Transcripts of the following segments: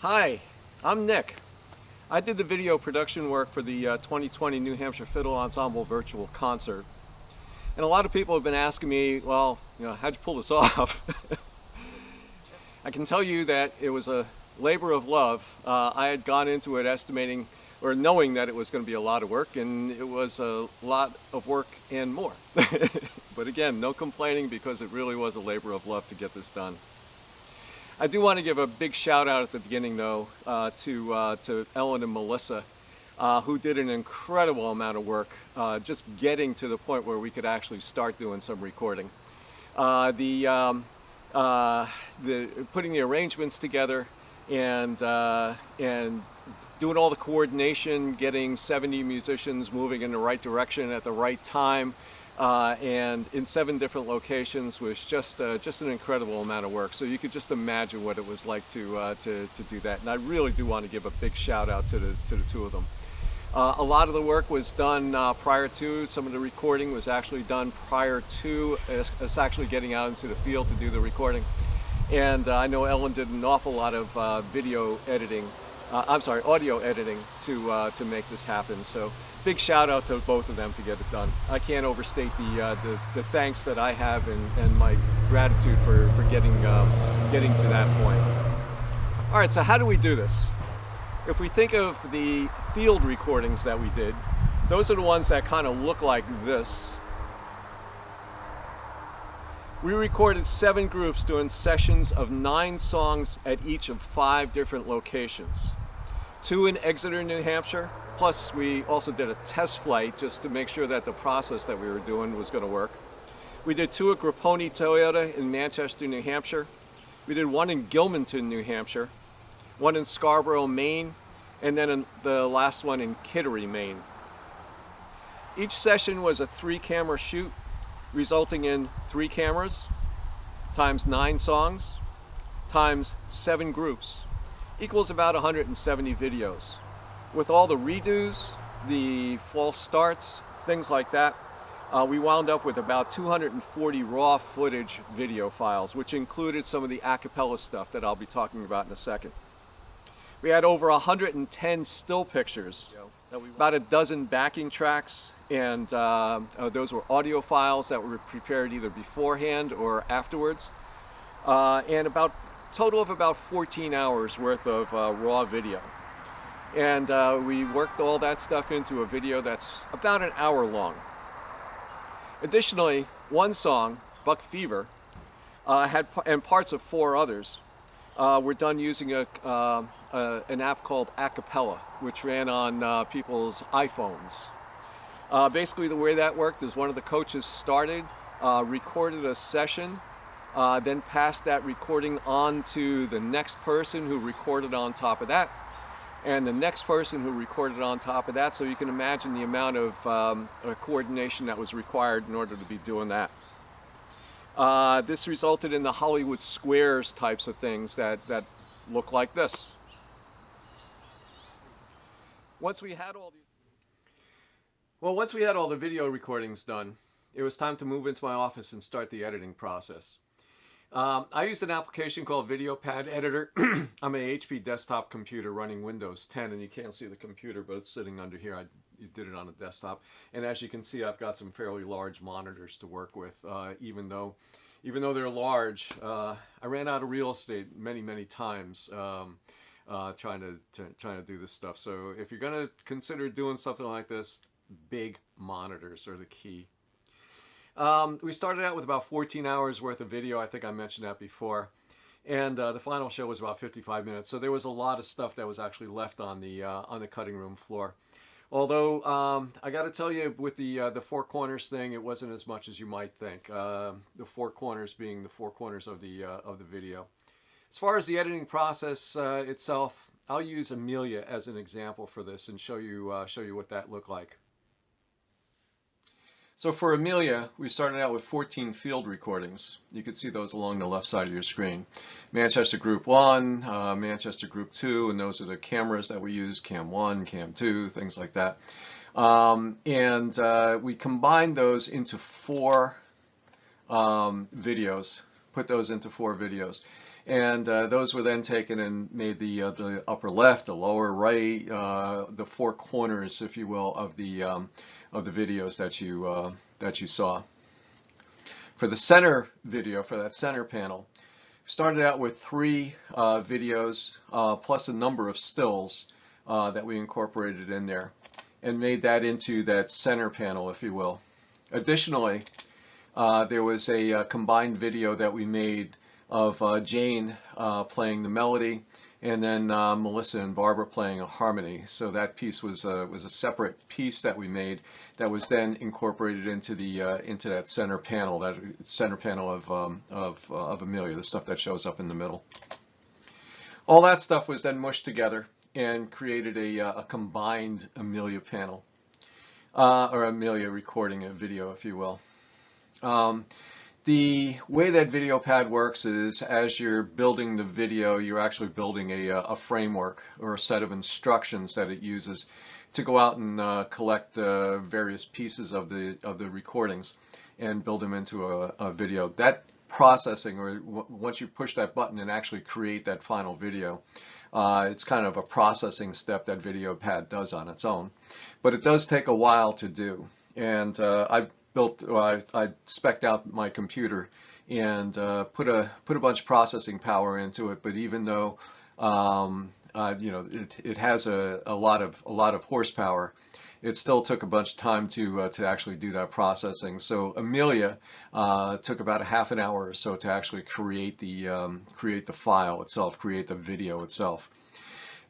Hi, I'm Nick. I did the video production work for the 2020 New Hampshire Fiddle Ensemble virtual concert. And a lot of people have been asking me, well, how'd you pull this off? I can tell you that it was a labor of love. I had gone into it estimating or knowing that it was going to be a lot of work, and it was a lot of work and more. But again, no complaining because it really was a labor of love to get this done. I do want to give a big shout out at the beginning, though, to Ellen and Melissa, who did an incredible amount of work just getting to the point where we could actually start doing some recording. The putting the arrangements together and doing all the coordination, getting 70 musicians moving in the right direction at the right time, and in 7 different locations was just an incredible amount of work. So you could just imagine what it was like to do that. And I really do want to give a big shout out to the two of them. A lot of the work was done prior to. Some of the recording was actually done prior to us actually getting out into the field to do the recording. And I know Ellen did an awful lot of audio editing to make this happen. So big shout out to both of them to get it done. I can't overstate the thanks that I have and my gratitude for getting to that point. All right, so how do we do this? If we think of the field recordings that we did, those are the ones that kind of look like this. We recorded 7 groups doing sessions of 9 songs at each of 5 different locations. 2 in Exeter, New Hampshire, plus we also did a test flight just to make sure that the process that we were doing was going to work. We did 2 at Grapponi Toyota in Manchester, New Hampshire. We did 1 in Gilmanton, New Hampshire, 1 in Scarborough, Maine, and then the last one in Kittery, Maine. Each session was a 3-camera shoot, resulting in 3 cameras times 9 songs times 7 groups equals about 170 videos. With all the redos, the false starts, things like that, we wound up with about 240 raw footage video files, which included some of the a cappella stuff that I'll be talking about in a second. We had over 110 still pictures, about a dozen backing tracks, and those were audio files that were prepared either beforehand or afterwards, and about total of about 14 hours worth of raw video. And we worked all that stuff into a video that's about an hour long. Additionally, one song, Buck Fever, and parts of 4 others were done using an app called Acapella, which ran on people's iPhones. Basically the way that worked is one of the coaches started, recorded a session, then passed that recording on to the next person who recorded on top of that, and the next person who recorded on top of that. So you can imagine the amount of coordination that was required in order to be doing that. This resulted in the Hollywood Squares types of things that look like this. Once we had all the video recordings done, it was time to move into my office and start the editing process. I used an application called VideoPad Editor. I'm an HP desktop computer running Windows 10, and you can't see the computer, but it's sitting under here. You did it on a desktop, and as you can see, I've got some fairly large monitors to work with. Even though they're large, I ran out of real estate many times trying to do this stuff. So if you're gonna consider doing something like this, big monitors are the key. We started out with about 14 hours worth of video. I think I mentioned that before. And the final show was about 55 minutes. So there was a lot of stuff that was actually left on the cutting room floor. Although I got to tell you, with the 4 corners thing, it wasn't as much as you might think. The 4 corners being the 4 corners of the video. As far as the editing process itself, I'll use Emilia as an example for this and show you what that looked like. So for Emilia, we started out with 14 field recordings. You can see those along the left side of your screen. Manchester Group 1, Manchester Group 2, and those are the cameras that we use, Cam 1, Cam 2, things like that. We combined those into 4 videos, put those into 4 videos. And those were then taken and made the upper left, the lower right, the four corners, if you will, of the videos that you saw. For the center video, for that center panel, we started out with 3 videos plus a number of stills that we incorporated in there, and made that into that center panel, if you will. Additionally, there was a combined video that we made of Jane playing the melody, and then Melissa and Barbara playing a harmony. So that piece was a separate piece that we made that was then incorporated into that center panel, of Emilia, the stuff that shows up in the middle. All that stuff was then mushed together and created a combined Emilia panel, or Emilia recording a video, if you will. The way that video pad works is, as you're building the video, you're actually building a framework or a set of instructions that it uses to go out and collect various pieces of the recordings and build them into a video. That processing, or once you push that button and actually create that final video, it's kind of a processing step that video pad does on its own, but it does take a while to do. And I spec'd out my computer and put a bunch of processing power into it. But even though it has a lot of horsepower, it still took a bunch of time to actually do that processing. So Emilia took about a half an hour or so to actually create the file itself, create the video itself.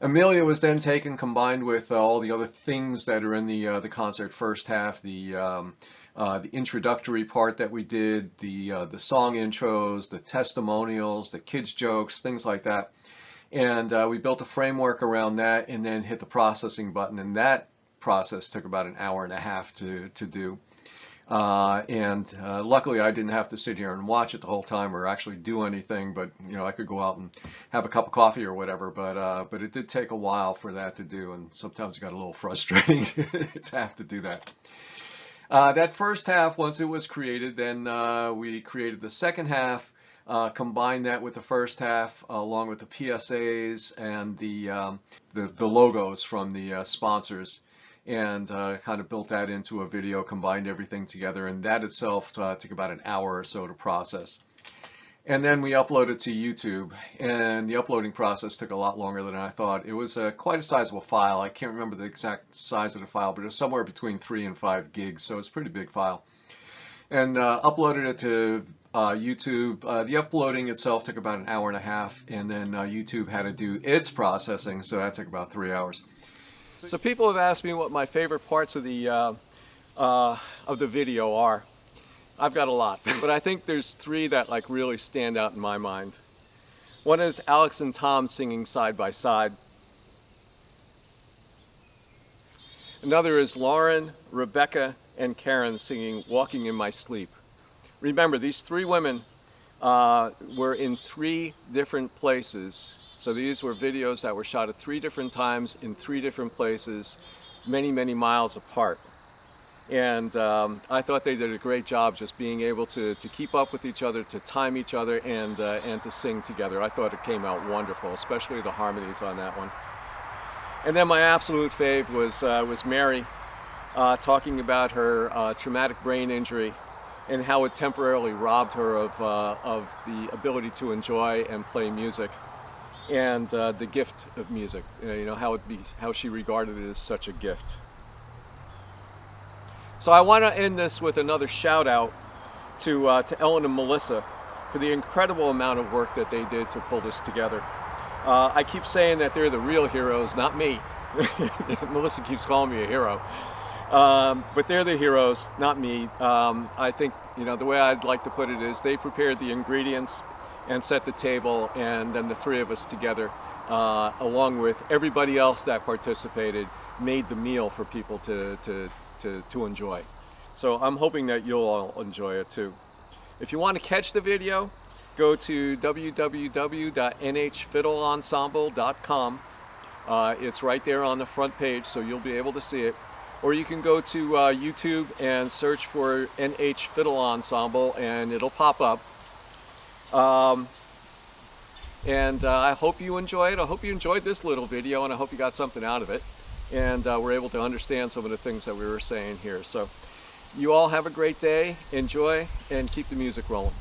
Emilia was then taken, combined with all the other things that are in the concert first half, the introductory part that we did, the song intros, the testimonials, the kids jokes, things like that. And we built a framework around that, and then hit the processing button, and that process took about an hour and a half to do. Luckily I didn't have to sit here and watch it the whole time or actually do anything, but I could go out and have a cup of coffee or whatever, but it did take a while for that to do, and sometimes it got a little frustrating to have to do that. That first half, once it was created, then we created the second half, combined that with the first half, along with the PSAs and the logos from the sponsors, and kind of built that into a video, combined everything together, and that itself took about an hour or so to process. And then we uploaded to YouTube, and the uploading process took a lot longer than I thought. It was quite a sizable file. I can't remember the exact size of the file, but it was somewhere between 3 and 5 gigs, so it's a pretty big file. And uploaded it to YouTube. The uploading itself took about an hour and a half, and then YouTube had to do its processing, so that took about 3 hours. So people have asked me what my favorite parts of the video are. I've got a lot, but I think there's 3 that really stand out in my mind. One is Alex and Tom singing side by side. Another is Lauren, Rebecca, and Karen singing Walking in My Sleep. Remember, these 3 women were in 3 different places. So these were videos that were shot at 3 different times in 3 different places, many, many miles apart. And I thought they did a great job just being able to keep up with each other, to time each other, and to sing together. I thought it came out wonderful, especially the harmonies on that one. And then my absolute fave was Mary talking about her traumatic brain injury and how it temporarily robbed her of the ability to enjoy and play music, and the gift of music. How she regarded it as such a gift. So I want to end this with another shout out to Ellen and Melissa for the incredible amount of work that they did to pull this together. I keep saying that they're the real heroes, not me. Melissa keeps calling me a hero. But they're the heroes, not me. I think, the way I'd like to put it is they prepared the ingredients and set the table, and then the 3 of us together, along with everybody else that participated, made the meal for people to enjoy. So I'm hoping that you'll all enjoy it too. If you want to catch the video, go to www.nhfiddleensemble.com. It's right there on the front page, so you'll be able to see it. Or you can go to YouTube and search for NH Fiddle Ensemble, and it'll pop up. And I hope you enjoy it. I hope you enjoyed this little video, and I hope you got something out of it. And were able to understand some of the things that we were saying here. So you all have a great day, enjoy, and keep the music rolling.